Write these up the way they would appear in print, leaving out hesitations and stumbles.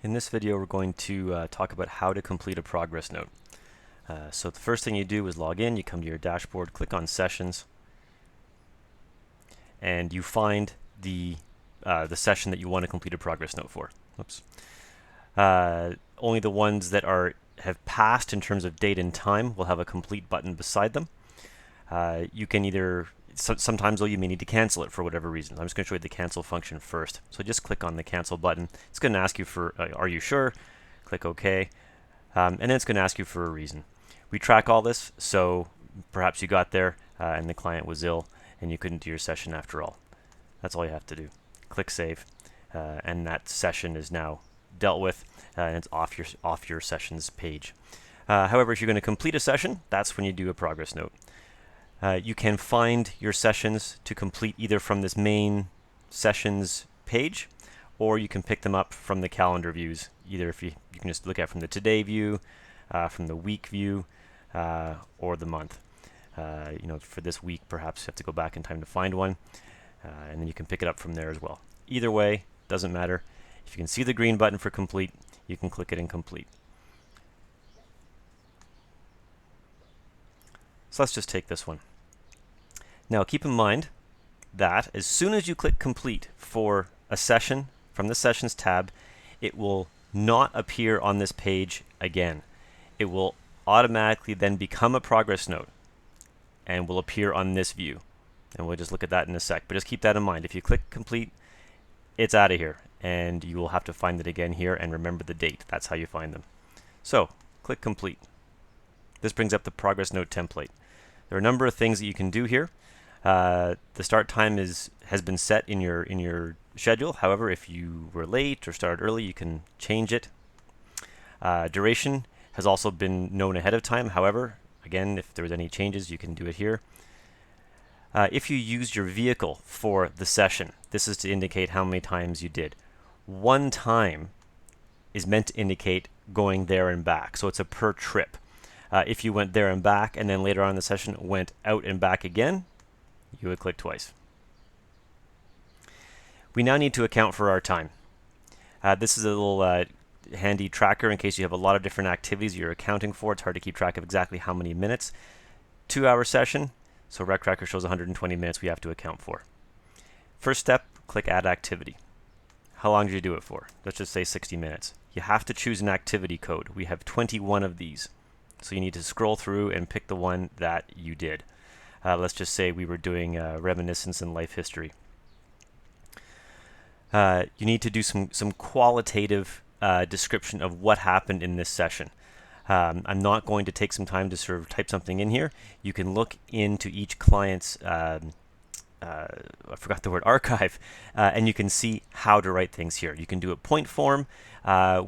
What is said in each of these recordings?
In this video, we're going to talk about how to complete a progress note. So the first thing you do is log in, you come to your dashboard, click on Sessions, and you find the session that you want to complete a progress note for. Oops. Only the ones that have passed in terms of date and time will have a complete button beside them. You can either sometimes though you may need to cancel it for whatever reason. I'm just going to show you the cancel function first. So just click on the cancel button. It's going to ask you for are you sure? Click OK, and then it's going to ask you for a reason. We track all this, so perhaps you got there and the client was ill and you couldn't do your session after all. That's all you have to do. Click save, and that session is now dealt with, and it's off your sessions page. However, if you're going to complete a session, that's when you do a progress note. You can find your sessions to complete either from this main sessions page, or you can pick them up from the calendar views. Either if you can just look at from the today view, from the week view, or the month. For this week, perhaps you have to go back in time to find one, and then you can pick it up from there as well. Either way, doesn't matter. If you can see the green button for complete, you can click it and complete. So let's just take this one. Now keep in mind that as soon as you click complete for a session from the Sessions tab, it will not appear on this page again. It will automatically then become a progress note and will appear on this view. And we'll just look at that in a sec. But just keep that in mind. If you click complete, it's out of here. And you will have to find it again here and remember the date. That's how you find them. So click complete. This brings up the progress note template. There are a number of things that you can do here. The start time has been set in your schedule. However, if you were late or started early, you can change it. Duration has also been known ahead of time. However, again, if there was any changes, you can do it here. If you used your vehicle for the session, this is to indicate how many times you did. One time is meant to indicate going there and back, so it's a per trip. If you went there and back and then later on in the session went out and back again, you would click twice. We now need to account for our time. This is a little handy tracker in case you have a lot of different activities you're accounting for. It's hard to keep track of exactly how many minutes. 2-hour session, so RecTracker shows 120 minutes we have to account for. First step, click Add Activity. How long did you do it for? Let's just say 60 minutes. You have to choose an activity code. We have 21 of these. So you need to scroll through and pick the one that you did. Let's just say we were doing reminiscence and life history. You need to do some qualitative description of what happened in this session. I'm not going to take some time to sort of type something in here. You can look into each client's I forgot the word, archive, and you can see how to write things here. You can do a point form, or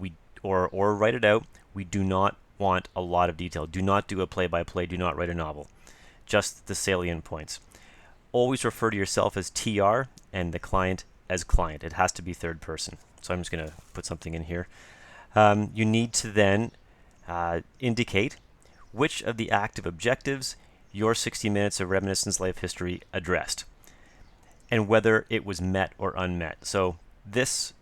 write it out. We do not want a lot of detail. Do not do a play-by-play. Do not write a novel. Just the salient points. Always refer to yourself as TR and the client as client. It has to be third person. So I'm just going to put something in here. You need to then indicate which of the active objectives your 60 minutes of reminiscence life history addressed, and whether it was met or unmet. So this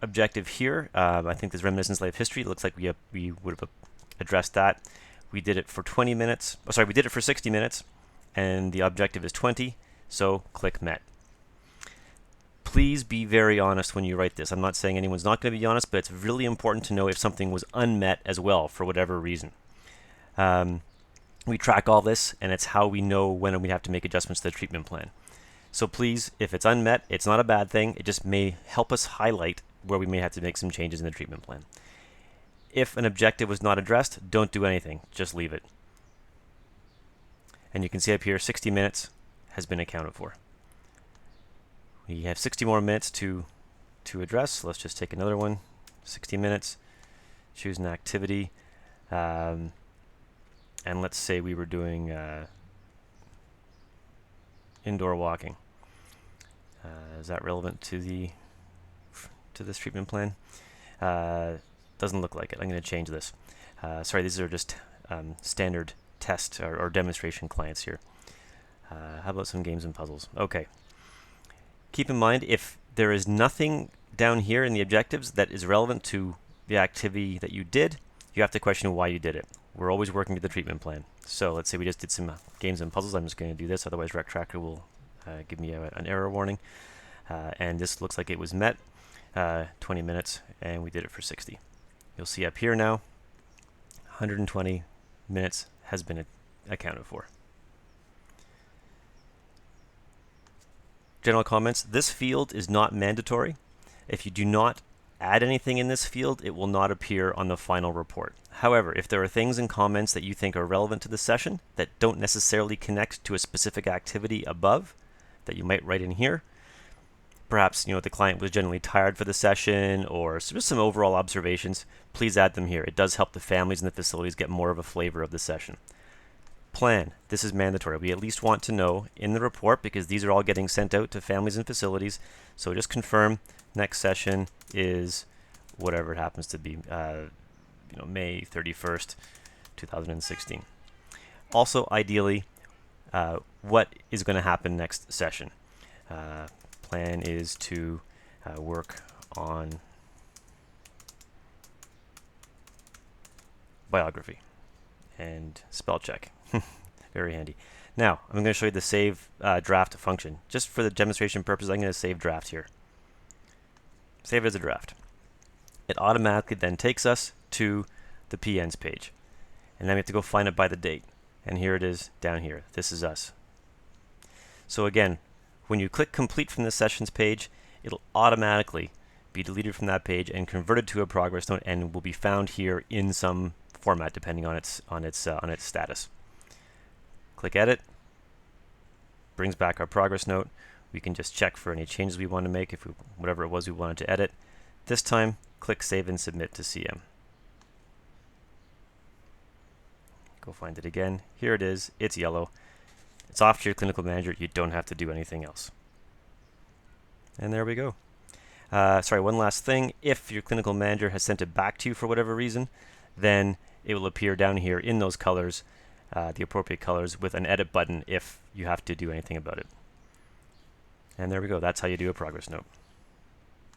objective here, I think this reminiscence life history, looks like we would have addressed that. We did it for 20 minutes. Oh, sorry, we did it for 60 minutes, and the objective is 20, so click met. Please be very honest when you write this. I'm not saying anyone's not going to be honest, but it's really important to know if something was unmet as well for whatever reason. We track all this, and it's how we know when we have to make adjustments to the treatment plan. So please, if it's unmet, it's not a bad thing. It just may help us highlight where we may have to make some changes in the treatment plan. If an objective was not addressed, don't do anything. Just leave it. And you can see up here, 60 minutes has been accounted for. We have 60 more minutes to address. So let's just take another one. 60 minutes. Choose an activity. And let's say we were doing indoor walking. Is that relevant to this treatment plan? Doesn't look like it. I'm going to change this. Sorry, these are just standard test or demonstration clients here. How about some games and puzzles? Okay. Keep in mind, if there is nothing down here in the objectives that is relevant to the activity that you did, you have to question why you did it. We're always working to the treatment plan. So let's say we just did some games and puzzles. I'm just going to do this, otherwise RecTracker will give me an error warning. And this looks like it was met, 20 minutes, and we did it for 60. You'll see up here now, 120 minutes has been accounted for. General comments. This field is not mandatory. If you do not add anything in this field, it will not appear on the final report. However, if there are things and comments that you think are relevant to the session that don't necessarily connect to a specific activity above that you might write in here, perhaps the client was generally tired for the session, or just some overall observations, please add them here. It does help the families and the facilities get more of a flavor of the session. Plan. This is mandatory. We at least want to know in the report, because these are all getting sent out to families and facilities. So just confirm next session is whatever it happens to be, May 31st, 2016. Also, ideally, what is going to happen next session? Plan is to work on biography and spell check. Very handy. Now, I'm going to show you the save draft function. Just for the demonstration purposes, I'm going to save draft here. Save it as a draft. It automatically then takes us to the PNs page. And then we have to go find it by the date. And here it is down here. This is us. So again, when you click complete from the sessions page, it'll automatically be deleted from that page and converted to a progress note, and will be found here in some format depending on its status. Click edit, brings back our progress note. We can just check for any changes we want to make, if whatever it was we wanted to edit. This time, click save and submit to CM. Go find it again. Here it is. It's yellow. It's off to your clinical manager. You don't have to do anything else. And there we go. Sorry, one last thing. If your clinical manager has sent it back to you for whatever reason, then it will appear down here in those colors, the appropriate colors, with an edit button if you have to do anything about it. And there we go. That's how you do a progress note.